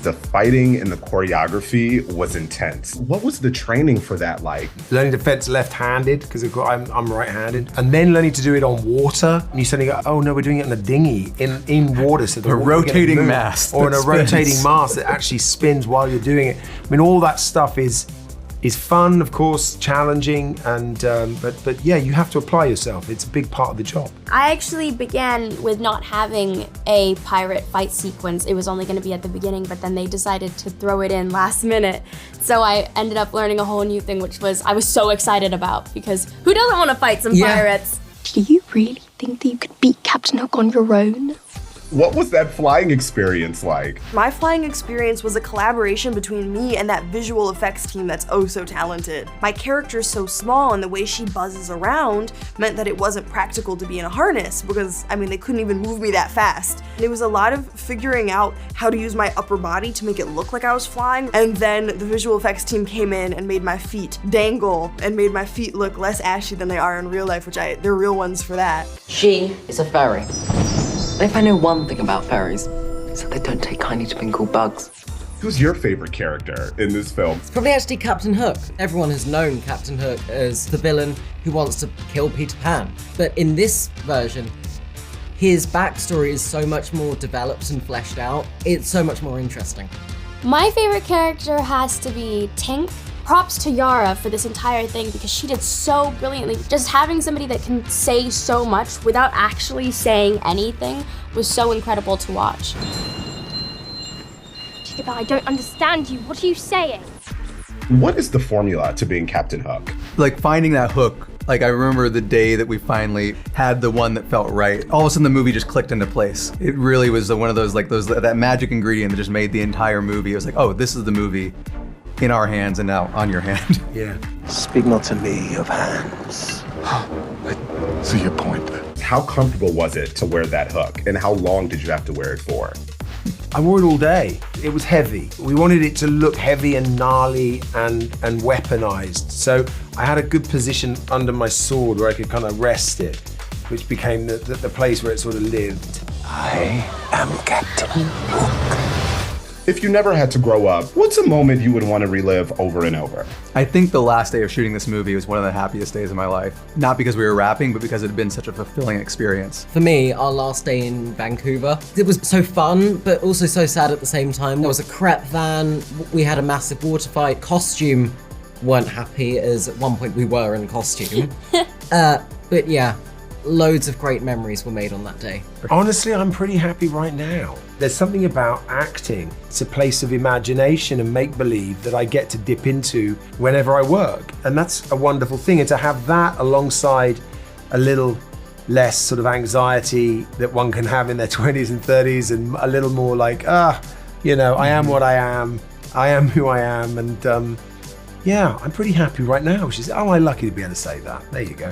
The fighting and the choreography was intense. What was the training for that like? Learning to fence left-handed, because I'm right-handed. And then learning to do it on water. And you suddenly go, oh no, we're doing it in a dinghy, in water. So a rotating mast. Or in a rotating mast that actually spins while you're doing it. I mean, all that stuff is fun, of course, challenging, and but yeah, you have to apply yourself. It's a big part of the job. I actually began with not having a pirate fight sequence. It was only going to be at the beginning, but then they decided to throw it in last minute. So I ended up learning a whole new thing, which I was so excited about, because who doesn't want to fight some pirates? Do you really think that you could beat Captain Hook on your own? What was that flying experience like? My flying experience was a collaboration between me and that visual effects team that's oh so talented. My character's so small, and the way she buzzes around meant that it wasn't practical to be in a harness, because, I mean, they couldn't even move me that fast. And it was a lot of figuring out how to use my upper body to make it look like I was flying, and then the visual effects team came in and made my feet dangle and made my feet look less ashy than they are in real life, they're real ones for that. She is a fairy. If I know one thing about fairies, it's that they don't take kindly to being called bugs. Who's your favorite character in this film? It's probably actually Captain Hook. Everyone has known Captain Hook as the villain who wants to kill Peter Pan. But in this version, his backstory is so much more developed and fleshed out. It's so much more interesting. My favorite character has to be Tink. Props to Yara for this entire thing, because she did so brilliantly. Just having somebody that can say so much without actually saying anything was so incredible to watch. I don't understand you. What are you saying? What is the formula to being Captain Hook? Like finding that hook. Like I remember the day that we finally had the one that felt right. All of a sudden the movie just clicked into place. It really was one of those, like that magic ingredient that just made the entire movie. It was like, oh, this is the movie in our hands and now on your hand. Yeah. Speak not to me of hands. I see your point. How comfortable was it to wear that hook, and how long did you have to wear it for? I wore it all day. It was heavy. We wanted it to look heavy and gnarly and weaponized. So I had a good position under my sword where I could kind of rest it, which became the place where it sort of lived. I am Captain Hook. If you never had to grow up, what's a moment you would want to relive over and over? I think the last day of shooting this movie was one of the happiest days of my life. Not because we were rapping, but because it had been such a fulfilling experience. For me, our last day in Vancouver, it was so fun, but also so sad at the same time. There was a crep van, we had a massive water fight, costume weren't happy, as at one point we were in costume. But yeah, loads of great memories were made on that day. Honestly, I'm pretty happy right now. There's something about acting. It's a place of imagination and make-believe that I get to dip into whenever I work. And that's a wonderful thing. And to have that alongside a little less sort of anxiety that one can have in their 20s and 30s, and a little more like, I am what I am who I am. And yeah, I'm pretty happy right now. I'm lucky to be able to say that. There you go.